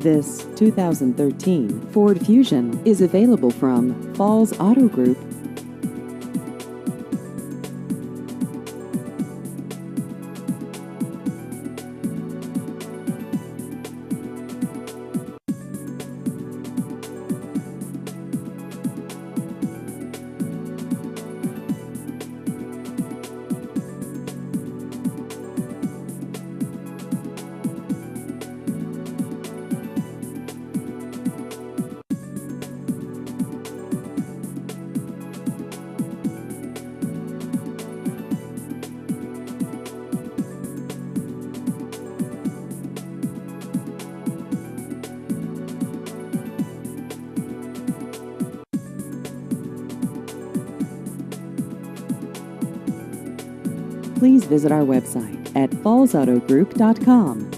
This 2013 Ford Fusion is available from Falls Auto Group. Please visit our website at fallsautogroup.com.